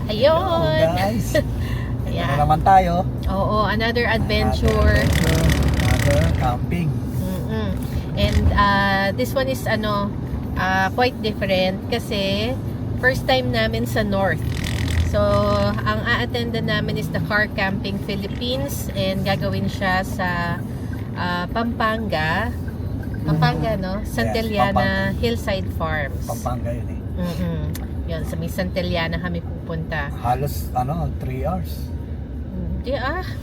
Ayun! Hello guys! Ito Yeah. na naman tayo. Oo, another adventure. Another camping. Mm-mm. And this one is quite different kasi first time namin sa North. So, ang a-attendan namin is the Car Camping Philippines and gagawin siya sa Pampanga. Pampanga, no? Santillana Pampanga. Hillside Farms. Pampanga yun eh. Mm-mm. Yun, sa may Santillana kami pupunta. Halos 3 hours. Hindi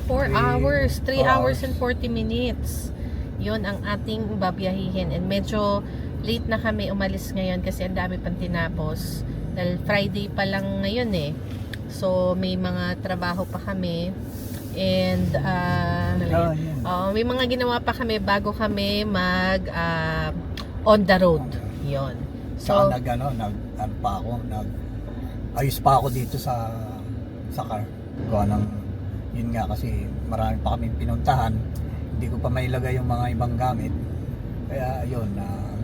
4 hours. 3 hours and 40 minutes. Yun ang ating babiyahihin. And medyo late na kami umalis ngayon kasi ang dami pang tinapos. Dahil Friday pa lang ngayon eh. So may mga trabaho pa kami. And may mga ginawa pa kami bago kami mag on the road. Yun. So ayos pa ako dito sa car. Gawa ng yun nga kasi marami pa kaming pinuntahan. Hindi ko pa mailagay yung mga ibang gamit. Kaya yun,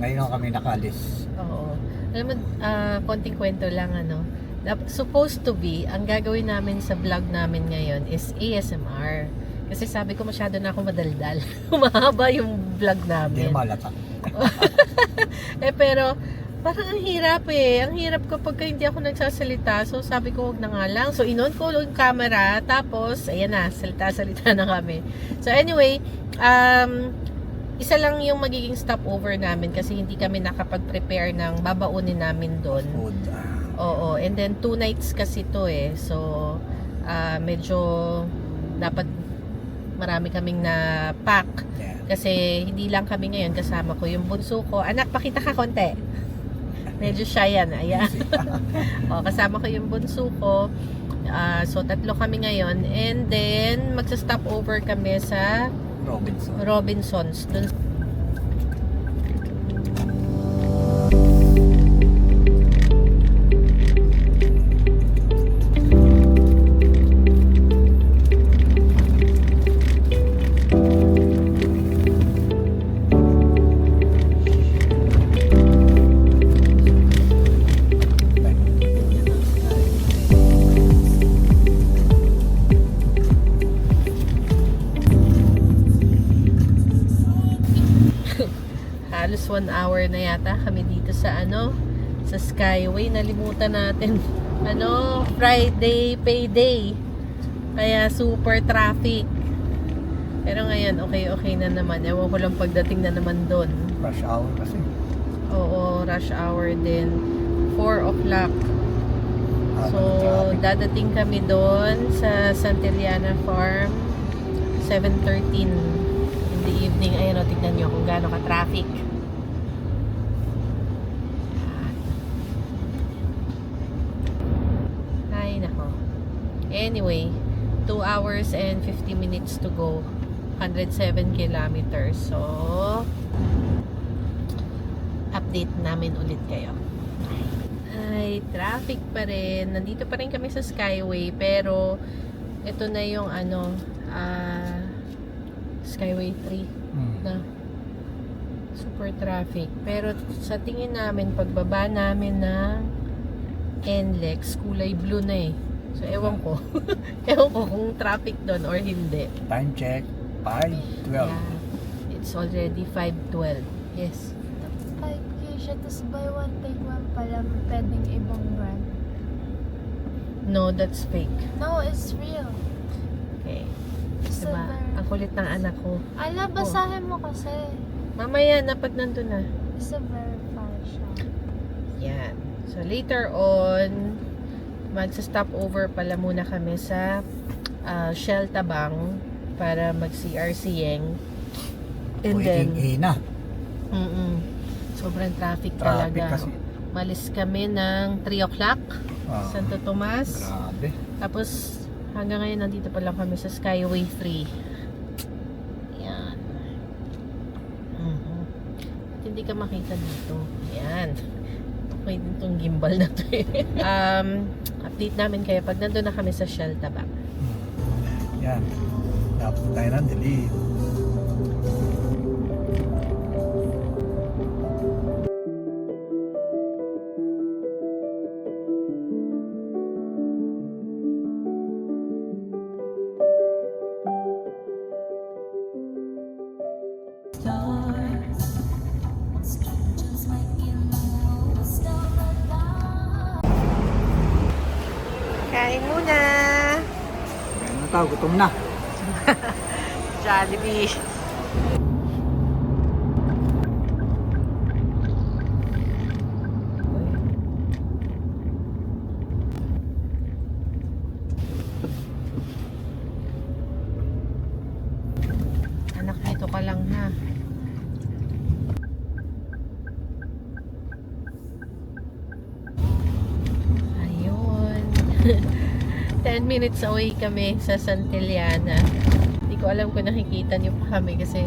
ngayon kami nakalis. Oo. Alam mo, konting kwento lang supposed to be, ang gagawin namin sa vlog namin ngayon is ASMR. Kasi sabi ko masyado na ako madaldal. Mahaba yung vlog namin. Hindi na malata. Pero parang ang hirap eh. Ang hirap kapag hindi ako nagsasalita. So sabi ko wag na nga lang. So inon ko yung camera. Tapos ayan na, salita-salita na kami. So anyway, isa lang yung magiging stopover namin kasi hindi kami nakapag-prepare ng babaunin namin doon. Food. Oo, and then 2 nights kasi to eh. So medyo dapat marami kaming na-pack. Yeah. Kasi hindi lang kami ngayon, kasama ko yung bunso ko. Anak, pakita ka konti. Medyo shy yan. Ayan. Kasama ko yung bunso ko. So 3 kami ngayon. And then magsa-stop over kami sa Robinsons. Dun halos 1 hour na yata kami dito sa sa Skyway. Nalimutan natin Friday payday, kaya super traffic. Pero ngayon okay na naman. Ewan ko lang pagdating na naman doon. Rush hour kasi. Oo, rush hour din. 4 o'clock. So dadating kami doon sa Santillana Farm 7:13 in the evening. Ayan, tignan nyo kung gaano ka-traffic. Ay, nako. Anyway, 2 hours and 50 minutes to go. 107 kilometers. So, update namin ulit kayo. Ay, traffic pa rin. Nandito pa rin kami sa Skyway, pero ito na yung Skyway 3 na super traffic. Pero sa tingin namin, pagbaba namin ng NLEX, kulay blue na eh. So ewan ko ewan ko kung traffic doon or hindi. Time check 5:12. Yeah, it's already 5:12. Yes. 5K siya, tapos buy one take one pala, pwedeng ibang brand. No, that's fake. No, it's real. Okay. Silver. Diba? Ang kulit ng anak ko. Ala, basahin mo kasi. Mamaya na pag nandun na. It's a verify siya. Yan. So later on, magsa-stop over pala muna kami sa Shell Tabang para mag-CRCing. And then Ina. Sobrang traffic Traffic talaga. kasi. Malis kami ng 3 o'clock. Santo Tomas. Grabe. Tapos hanggang ngayon nandito pa lang kami sa Skyway 3. Yan. At hindi ka makita dito. Yan. Okay din tong gimbal na to eh. Update namin kayo pag nandun na kami sa Shell Tabak. Yan. Dapat tayo ng delete. tao, gutom na. Jollibee. Anak, dito ka lang ha. Ayun. 10 minutes away kami sa Santillana. Hindi ko alam kung nakikita niyo pa kami kasi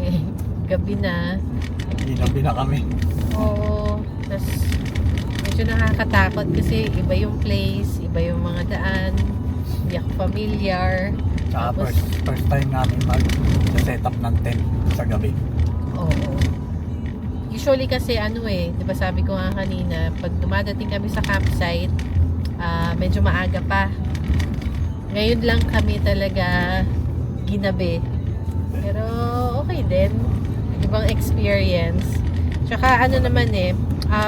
gabi na. Ginabi na kami. Oo. Tapos medyo nakakatakot kasi iba yung place, iba yung mga daan. Hindi ako familiar. Tsaka Tapos- first time namin mag-set up ng tent sa gabi. Oo. Usually kasi ano eh, 'di ba sabi ko nga kanina, pag dumadating kami sa campsite, medyo maaga pa. Ngayon lang kami talaga ginabi. Pero okay din. Ibang experience. Tsaka ano naman eh,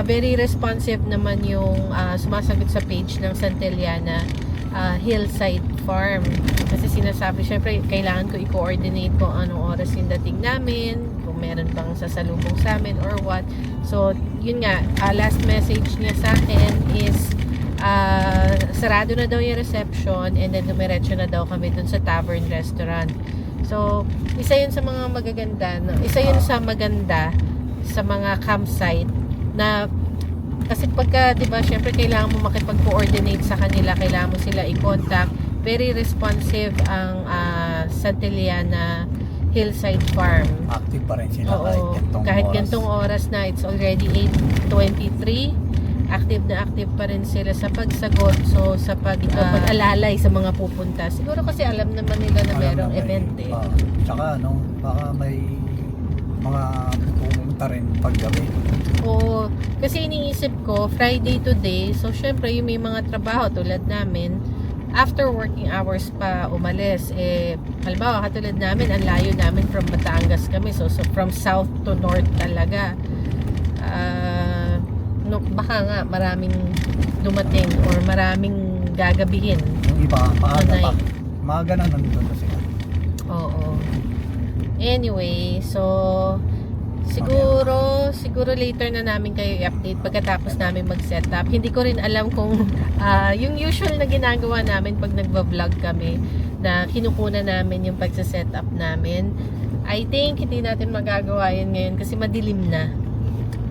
very responsive naman yung sumasagot sa page ng Santillana Hillside Farm. Kasi sinasabi, syempre, kailangan ko i-coordinate kung anong oras yung dating namin, kung meron bang sasalubong sa amin or what. So, yun nga, last message niya sa akin is sarado na daw yung reception and then dumiretso na daw kami dun sa tavern restaurant. So, isa yun sa mga magaganda, no? Isa yun sa maganda sa mga campsite na kasi pagka, 'di ba, syempre kailangan mo makipag-coordinate sa kanila, kailangan mo sila i-contact. Very responsive ang Santillana Hillside Farm. Active pa rin sila Oo, kahit kahit gantong gantong oras na, it's already 8:23. Active na active pa rin sila sa pagsagot, so sa pag-alalay sa mga pupunta. Siguro kasi alam naman nila na merong event eh. Tsaka ano, baka may mga pumunta rin paggabi. Oo, kasi iniisip ko, Friday today, so syempre yung may mga trabaho tulad namin, after working hours pa umalis, eh, halimbawa katulad namin, ang layo namin from Batangas kami, so from south to north talaga. No, baka nga maraming dumating or maraming gagabihin. Yung iba, maaga pa. Night. Maaga na nandun na sila. Oo. Anyway, so siguro later na namin kayo i-update pagkatapos namin mag-set up. Hindi ko rin alam kung yung usual na ginagawa namin pag nagva-vlog kami na kinukunan namin yung pagsa-set up namin. I think hindi natin magagawa yun ngayon kasi madilim na.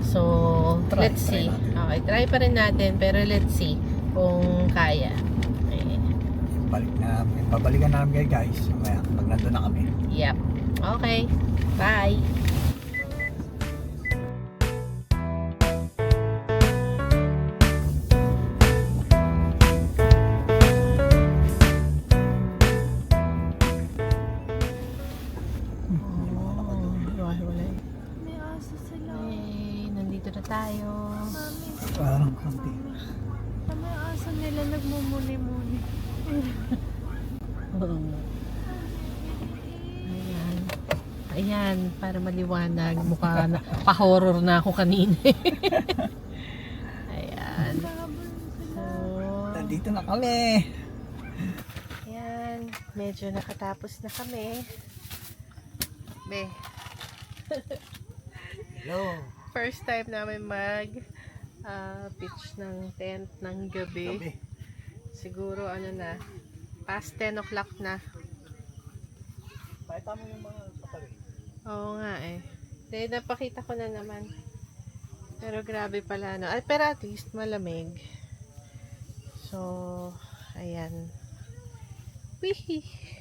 So, let's see. natin. Okay, try pa rin natin pero let's see kung kaya. Okay. Babalikan namin kayo guys. Mamaya, pag nandun na kami. Yep. Okay. Bye. May aso sila. Hey, nandito na tayo. Mami, Parang kampi. may aso nila nagmumuni-muni. Ayan. Ayan, para maliwanag. Mukha na, pa-horror na ako kanina. Ayan. So, Nandito na kami. ayan. Medyo nakatapos na kami. Be, Hello. first time namin pitch ng tent ng gabi. Gabi. Siguro ano na, past 10 o'clock na. Pakita mo yung mga patalim. Oo nga eh. Dahil napakita ko na naman. Pero grabe pala no. Ay, pero at least malamig. So, ayan. Wihee!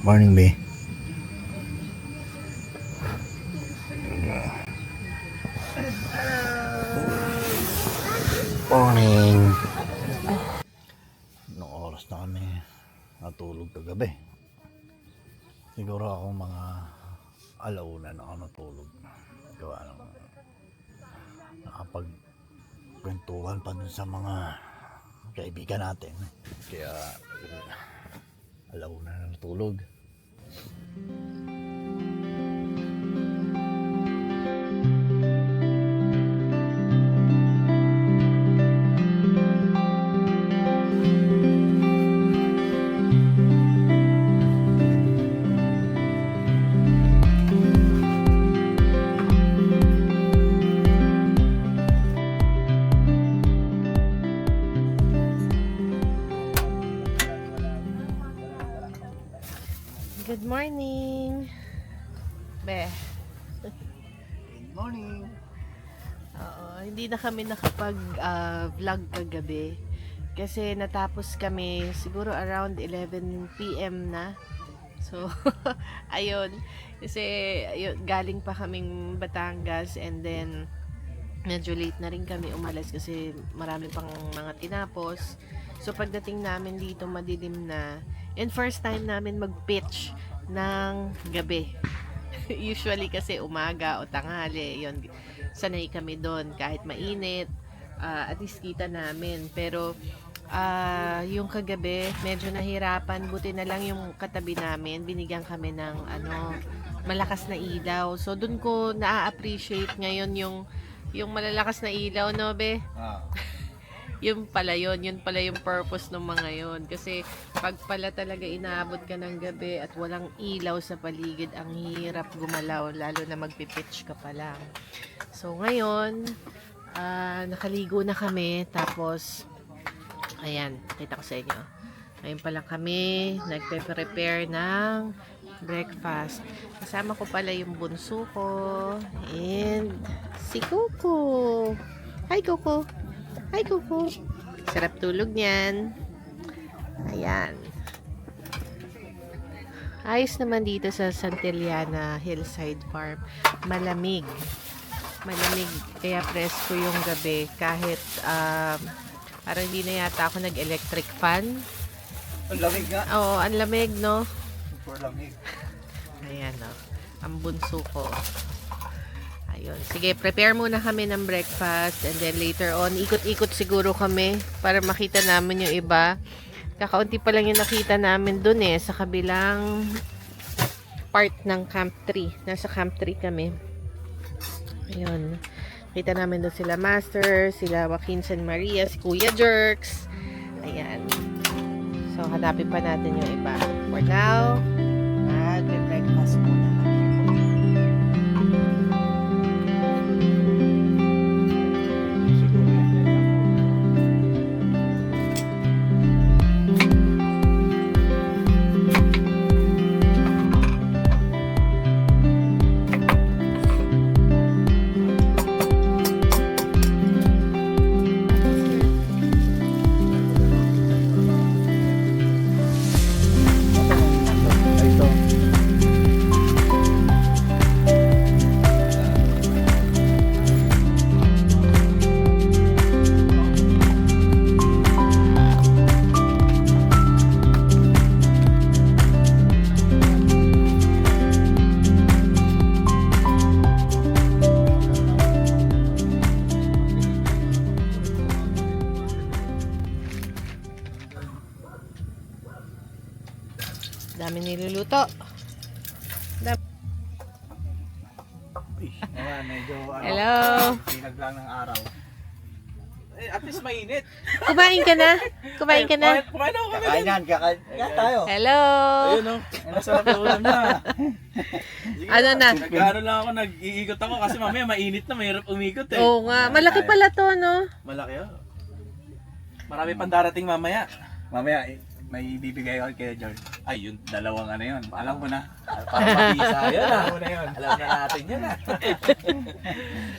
Morning, Be. Morning. Anong oras na kami natulog kagabi? Siguro ako mga alauna na ako natulog. Gawa ng nakapagkwentuhan pa dun sa mga kaibigan natin. Kaya alauna na natulog. Good morning. Be. Good morning. Oo, hindi na kami nakapag-vlog kagabi. Kasi natapos kami siguro around 11 PM na. So, ayun. Kasi ayun, galing pa kaming Batangas and then medyo late na rin kami umalis kasi marami pang mga tinapos. So, pagdating namin dito madilim na. And first time namin mag-pitch ng gabi. Usually kasi umaga o tanghali, yun, sanay kami doon kahit mainit, at least kita namin. Pero yung kagabi medyo nahirapan, buti na lang yung katabi namin binigyan kami ng malakas na ilaw. So doon ko na-appreciate ngayon yung malalakas na ilaw, no be? Yun pala yung purpose ng mga yun. Kasi pag pala talaga inaabot ka ng gabi at walang ilaw sa paligid, ang hirap gumalaw, lalo na magpipitch ka pa lang. So ngayon, nakaligo na kami, tapos ayan, kita ko sa inyo. Ngayon pa lang kami nagpe-prepare ng breakfast. Kasama ko pala yung bunso ko and si Coco. Hi Coco. Hi, Coco. Sarap tulog niyan. Ayan. Ayos naman dito sa Santillana Hillside Farm. Malamig. Malamig. Kaya presko yung gabi. Kahit parang hindi na yata ako nag-electric fan. Ang lamig nga. Oo, ang lamig, no? Super lamig. Ayan, no? Ang bunso ko. Ayun. Sige, prepare muna kami ng breakfast and then later on, ikot-ikot siguro kami para makita namin yung iba. Kakaunti pa lang yung nakita namin dun sa kabilang part ng Camp 3. Nasa Camp 3 kami. Ayun. Kita namin doon sila Master, sila Joaquin San Maria, si Kuya Jerks. Ayan. So, hanapin pa natin yung iba. For now, mag-breakfast muna kami. Dami niluluto. Medyo Hello. pinag lang ng araw. At least mainit. Kumain ka na? Kumain ka na? Kumain ako kami. Kakain tayo. Hello. Ayun o. Masarap na ulam niya. Ano na? Nag-ano lang ako, nag-iikot ako kasi mamaya mainit na, mahirap umikot eh. Oo nga. Malaki pala to, no? Malaki o. Marami pang darating mamaya. Mamaya, may bibigay ako kay George. Ay, yun. Dalawang ano yun. Alam ko na. Para mabisa yun ah. Alam ko na yun. Alam na natin yun ah.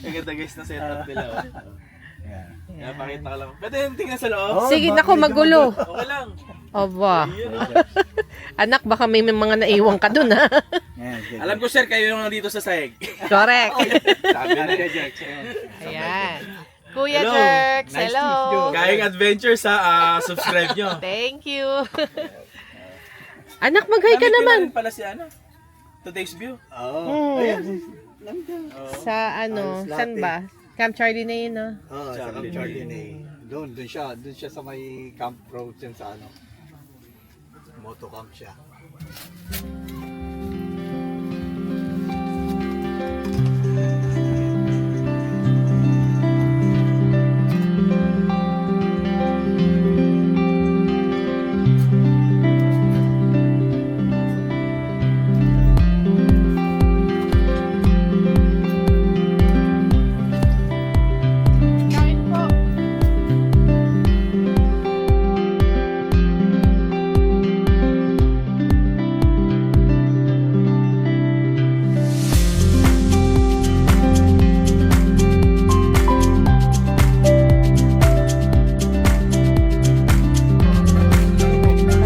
Ang ganda guys na setup nila o. Yan. Kaya pakita ka lang. Pwede yung tingnan sa loob. Oh, Sige, bakit nako, magulo. Okay lang. Aba. Ayun o. Anak, baka may mga naiwang ka dun, ha? Yan, sige. Alam ko sir, kayo yung dito sa sahig. Correct. Sabi na kay Jerks. Ayan. Kuya Hello. Jerks, Nice hello. to meet you. Kaing Adventure sa subscribe nyo. Thank you. Anak, mag-hi ka naman. Pala si ano? Today's view. Oo. Ayan. Sa ano, Halos saan lahat ba? Camp Charlie na yun, no? Oo, sa Camp Chardonnay. Doon siya sa may Camp Road yan sa ano. Moto camp siya. Kain po.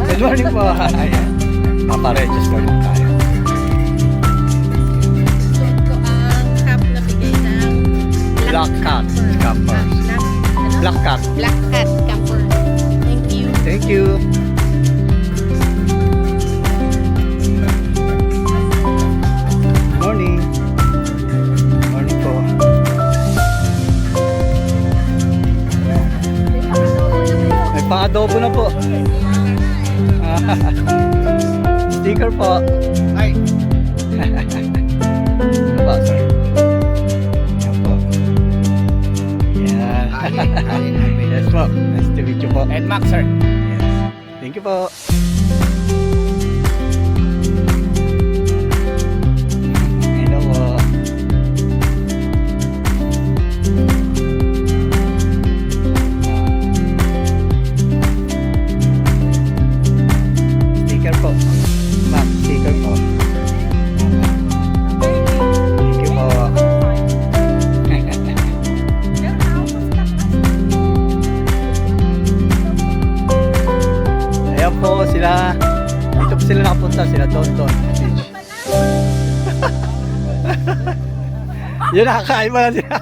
Good morning po. Ayan. Papa-register lang tayo. Suot ko ang cap na bigay ng Black Cat Campers. Ano? Black Cat. Black Cat Camper. Thank you. Thank you. Morning. Morning po. May pang-adobo na po. Sticker po. Ay. Ano ba, sir? Yan po. Yan. Yes po. Nice to meet you po. Ed Max, sir. Yes. Thank you po. Hello po. Sticker po. Ma'am, sticker po. Thank you po. Ayan po sila. Dito po sila nakapunta. Sila Don. Yun, nakakain mo na sila.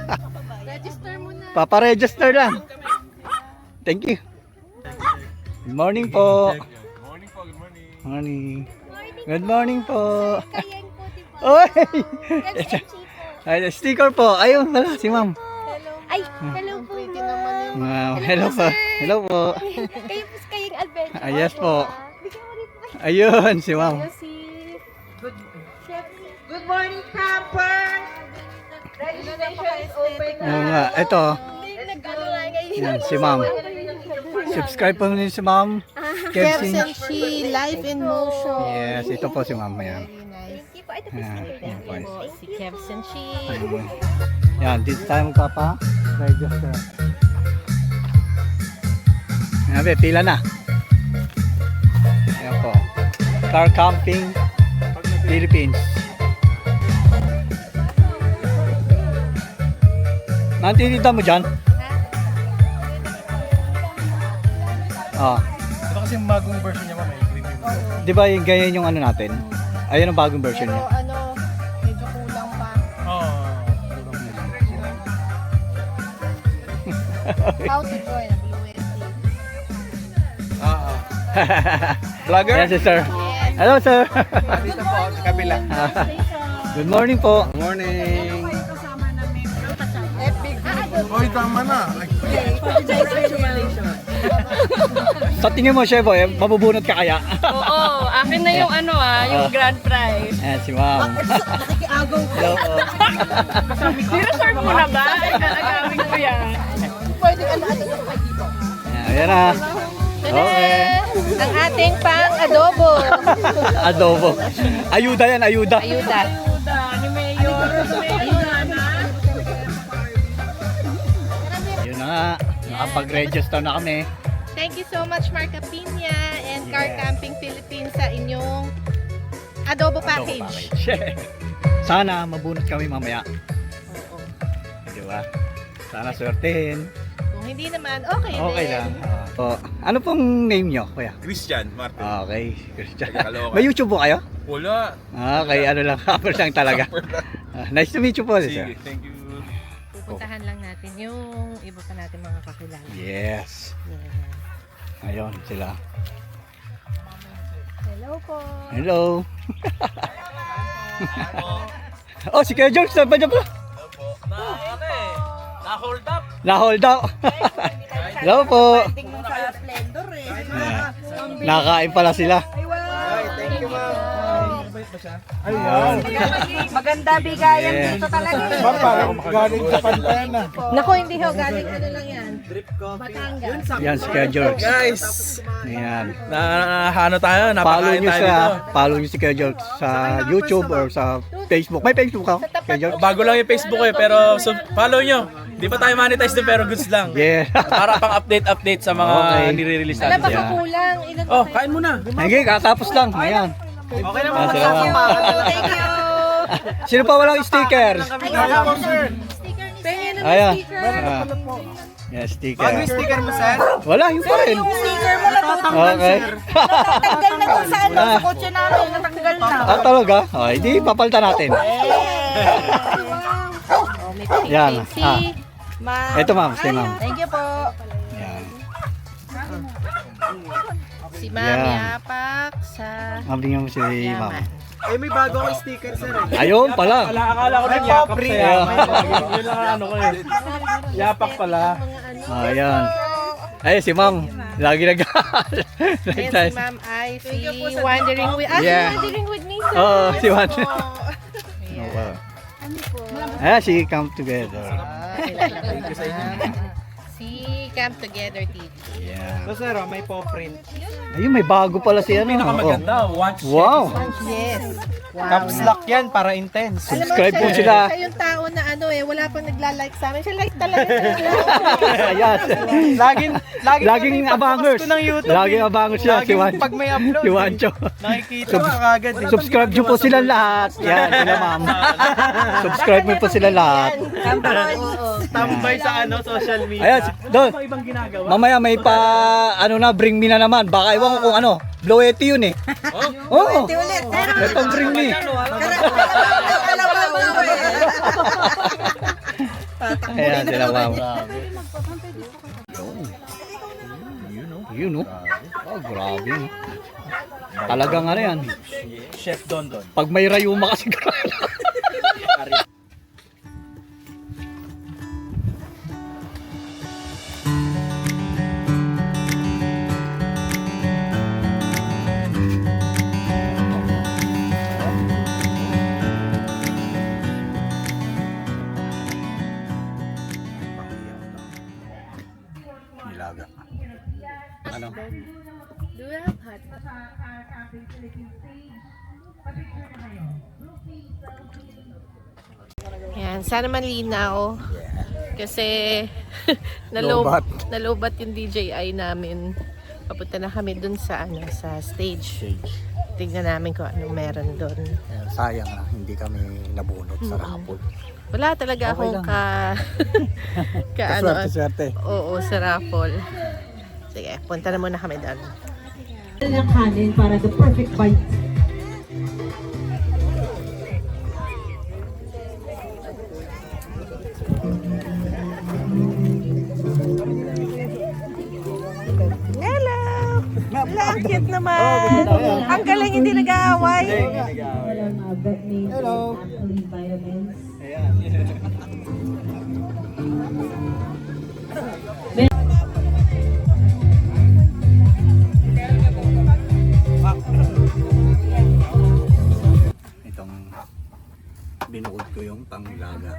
Register mo na. Papa-register lang. Thank you. Good morning po. Morning po, good morning. Morning. Good morning po. Kayen po, di ba? Oy! LCG po. Ay, sticker po. Ayun, wala si ma'am. Ay, hello po. Pretty naman yun. Wow, hello po. Hello po. Kayo po sa kayong adventure. Ah, yes po. Bigyan mo rin po. Ayun, si ma'am. Si... Chef. Good morning, campers! Registration is open Oo nga, ito. Hindi, nag-ano lang kayo. Yan, si ma'am. Subscribe po niyo si ma'am. Kevin Kevin. She, Life in Motion. Yes, ito po si ma'am. Ayan. Very nice. Thank you po. Ito po Ayan, si ayan po. Po, si Kevin She. Yan, dito tayo magpapa-register. Ayan, pila na. Ayan po. Car Camping Philippines. Nandito mo dyan? Ah, Ito kasi yung bagong version niya, ma'am. May premium. di ba yung ganyan yung ano natin? Ayun ang bagong version Pero niya. ano, medyo kulang pa. Oo. How to join a Blue ST. Vlogger? Yes, sir. Hello, sir. Dito po, sa kabila. Good morning po. Morning. Epic. Oy, tama na. Sa tingin mo, Chef, mabubunot ka kaya? Oo, akin na yung ano yung grand prize. Ayan, si ma'am. Hello po. Reserve mo na ba? Agawin ko yan. Pwede ka na dito. Ayan na. Okay. Ang ating pang adobo. Adobo. Ayuda yan, ayuda. Ayuda. Ayuda, ni Mayor. Ayuda na. Yun na nga. Nakapag-register na kami. Thank you so much, Marca Pina and Car Yes. Camping Philippines sa inyong adobo Adobo package. package. Sana mabunot kami mamaya. Oo. Di ba? Sana swertehin. Kung hindi naman, okay, Okay din. lang. Ano pong name nyo, kuya? Christian Martin. Okay, Christian. Taga-Caloocan. May YouTube po kayo? Wala. Okay, ano lang, cover lang talaga. Nice to meet you po, Sige, sir. thank you. Pupuntahan lang natin yung iba pa natin mga kakilala. Yes. Yeah. Ayun sila. Hello po. Hello. Oh, si Kuya George, saan ba dyan pala? Na-hold up. Na-hold up. Hello po. Nakain pala sila. Thank you, ma'am. Maganda bigayan Yeah. dito talaga. Parang galing sa Pantana. Nako, hindi ho. Galing ano lang yan. Batangas. Yan si Kuya George. Guys, Ayan. ano tayo? Follow Napakain nyo tayo dito. follow nyo si Kuya George sa YouTube or sa Facebook. May Facebook ka, Kuya George? Bago lang yung Facebook pero follow nyo. Di pa tayo monetize din pero goods lang. Yeah. Para pang update sa mga Okay. nire-release Wala natin. baka kulang. Ilan Oh, pa kain muna. Hindi, katapos lang. Ayan. Okay na Ah, salamat. Thank you. Sino pa walang stickers? Pengen ng Ayan. sticker. Ah. Yeah, sticker. sticker mo, sir? Wala, yung pa rin. Sticker mo natutanggal. Okay. Natanggal na kung saan sa kotse namin. Natanggal na. Ah, talaga? Oh, hindi, papalitan natin. Oh, may pink Yan. si Ah. Ma'am. Ito ma'am, stay ma'am. Thank you po. Yan. si Ma'am Yan. Yapak sa Mabingin mo si ma'am. Eh, may bago akong sticker, sir. Ayun pala. Akala ko lang yapak sa Yun lang ano ko eh. Yapak pala. Ayan. Ay, si ma'am. Lagi Ayan si Ma'am ay si Wandering with Yeah. si Wandering with me sir. Oo, si Juan. Ayan. Ayan, si Come Together. Thank you sa inyo. Si Camp Together TV. Yeah. So, sir, may paw print. Ayun, may bago pala si ano. Oh. Watch. Wow. Yes. Caps lock yan para intense. Subscribe po Alam mo, sila. Siya yung tao na ano eh, wala pang nagla-like sa amin. Siya like talaga. Ayan. Laging abangers. ng YouTube. Laging abangers siya. Si Juan. Pag may upload, Si Juancho. nakikita ka kagad. Subscribe nyo po sila lahat. Yan, sila ma'am. Subscribe mo po sila lahat. Tambay sa social media. Ayan, doon. Ano ibang ginagawa? Mamaya may pa, ano na, bring me na naman. Baka iwan ko kung ano, Bloety yun eh. Oo. May pang bring me. Ayan, sila ma'am. Yun, no? Oh, grabe. No? Talagang ano yan. Chef Don Don. Pag may rayuma kasi nilaga. Ano? Do you have hot? Yan, sana malinaw. Kasi nalobat yung DJI namin. Papunta na kami dun sa ano, sa stage. Tingnan namin kung anong meron dun. Sayang na, hindi kami nabunot sa raffle. Wala talaga Okay akong lang. ano. Swerte. Oo, sa raffle. Sige, punta na muna kami doon. ng kanin para the perfect bite. Hello! Wala, ang cute naman! Ang galing, hindi nag-aaway. Hello! Vitamins. Itong binuod ko yung panglaga.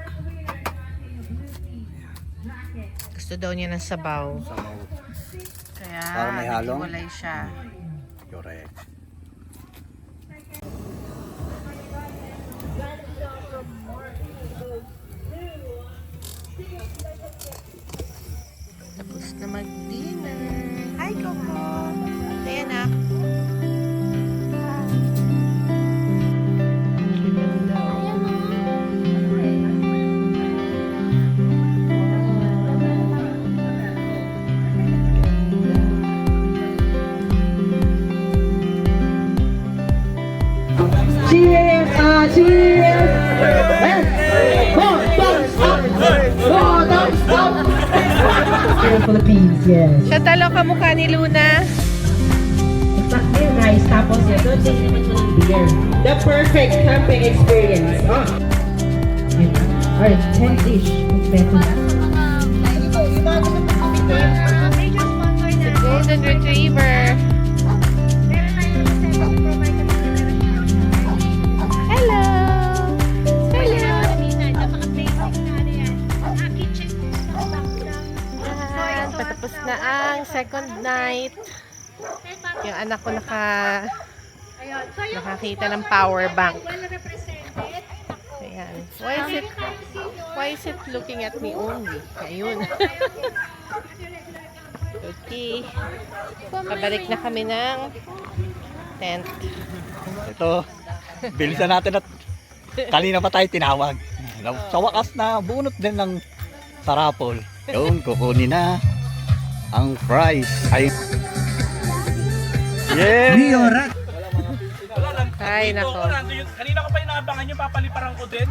Gusto daw niya ng sabaw. Sabaw. Kaya, Para may halong? naghiwalay siya. Correct. Tapos na mag-dinner. Hi, Coco! Hey, anak. Cheers! Cheers! More thumbs up! More thumbs up! Philippines, yes. Siya talo kamukha ni Luna. Exactly, guys. Tapos, yes. Don't change naman yung here. The perfect camping experience. Alright, 10 dish. Beto na. Golden Retriever. Hello! Hello! Yan, patapos na ang second night. Yung anak ko nakakita ng power bank. Ayan. Why is it looking at me only? Ayun. Okay. Pabalik na kami ng tent. Ito, bilisan natin at kanina pa tayo tinawag. Sa wakas na bunot din ng sarapol. Yun, kukunin na ang prize. Ay. Yeah! Ay, nako. Kanina ko pa inaabangan yung papaliparan ko din.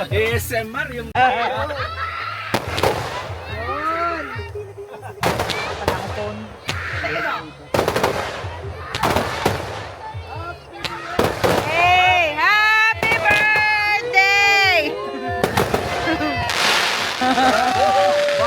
ASMR yung... Hey! Happy birthday! Yay!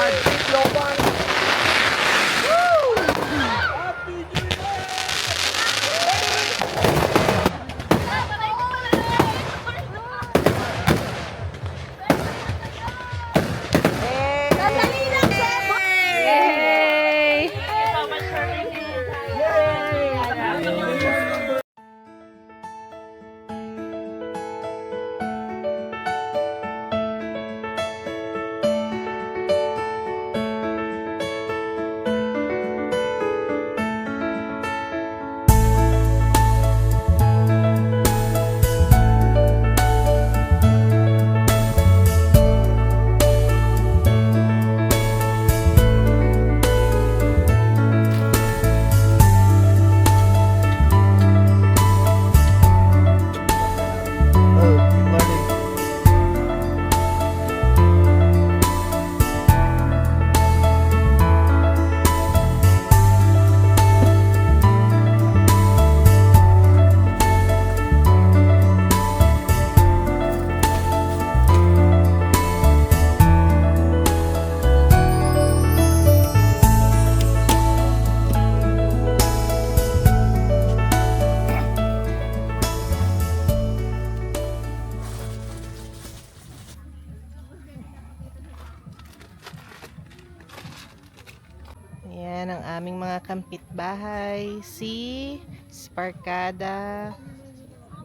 Yan ang aming mga kampitbahay. Si Sparkada,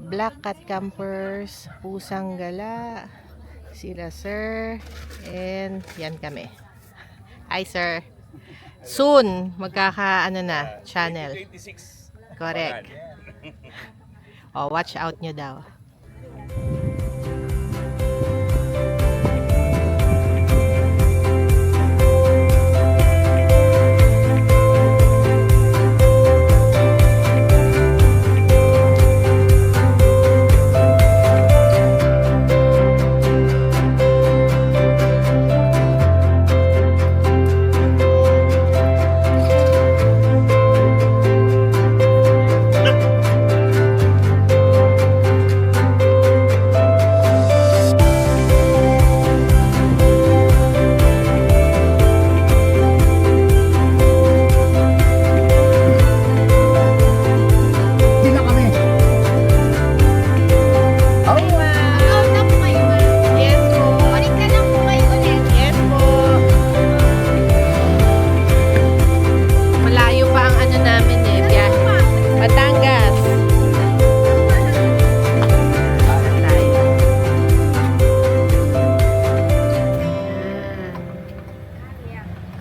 Black Cat Campers, Pusang Gala, sila sir, and yan kami. Hi sir. Soon, channel. 26. Correct. Oh, watch out nyo daw.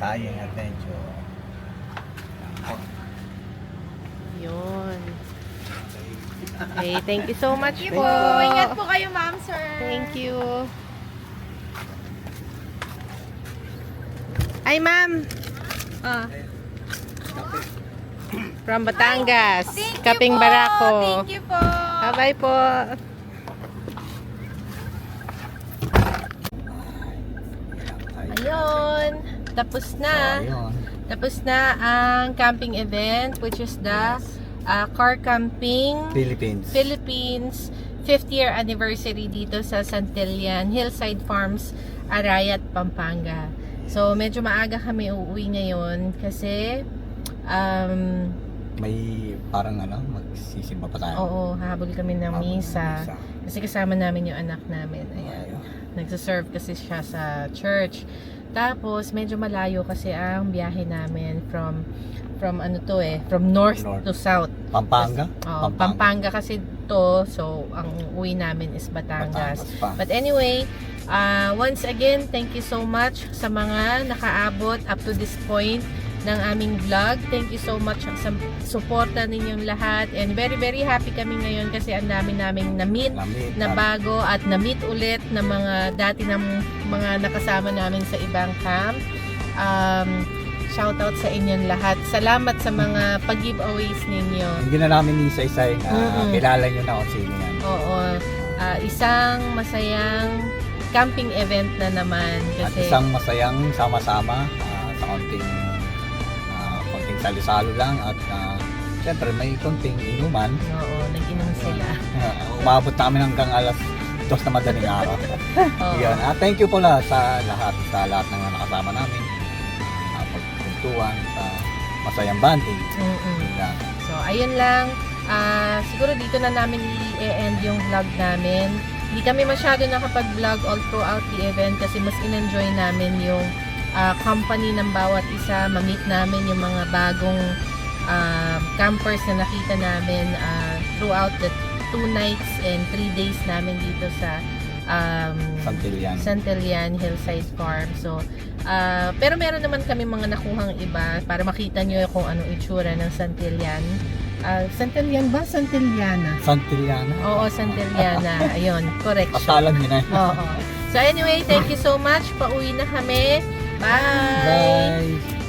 Kayang adventure. Yun. Okay, thank you so much po. Ingat po kayo, ma'am, sir. Thank you. Ay, ma'am. From Batangas. Kaping Barako. Thank you po. Bye-bye po. ayun, tapos na. Ayun. Tapos na ang camping event, which is the car camping Philippines 5th year anniversary dito sa Santillan Hillside Farms, Arayat, Pampanga. So medyo maaga kami uuwi ngayon kasi May parang magsisimba pa tayo. oo, habol kami ng misa. Kasi kasama namin yung anak namin. Ayan. Nagsaserve kasi siya sa church. Tapos medyo malayo kasi ang biyahe namin from north to south. Pampanga? Pampanga kasi to, so ang uwi namin is Batangas. pa. But anyway, once again, thank you so much sa mga nakaabot up to this point ng aming vlog. Thank you so much sa suporta ninyong lahat, and very very happy kami ngayon kasi ang dami naming na-meet na bago at na-meet ulit na mga dati ng mga nakasama namin sa ibang camp. Shoutout sa inyong lahat. Salamat sa mga pag-giveaways ninyo. Hindi na namin isa-isa kilala nyo na kung sino yan. Oo. Isang masayang camping event na naman. At Kasi, isang masayang sama-sama sa konting salo-salo lang at siyempre may konting inuman. oo, nag-inom sila. Umabot namin hanggang alas 2 na madaling araw. Oo. Yan. Thank you po sa lahat ng nakasama namin. Pagpuntuan sa masayang banding. Mm-mm. Yan. So, ayun lang. Siguro dito na namin i-end yung vlog namin. Hindi kami masyado nakapag-vlog all throughout the event kasi mas in-enjoy namin yung company ng bawat isa. Ma-meet namin yung mga bagong campers na nakita namin throughout the 2 nights and 3 days namin dito sa Santillan Hillside Farm. So, pero meron naman kami mga nakuhang iba para makita nyo kung anong itsura ng Santillan. Santillan ba? Santillana? Santillana. Oo, Santillana. Ayun, correction. Pasalan nyo na. Oo. So anyway, thank you so much. Pauwi na kami. Bye! Bye!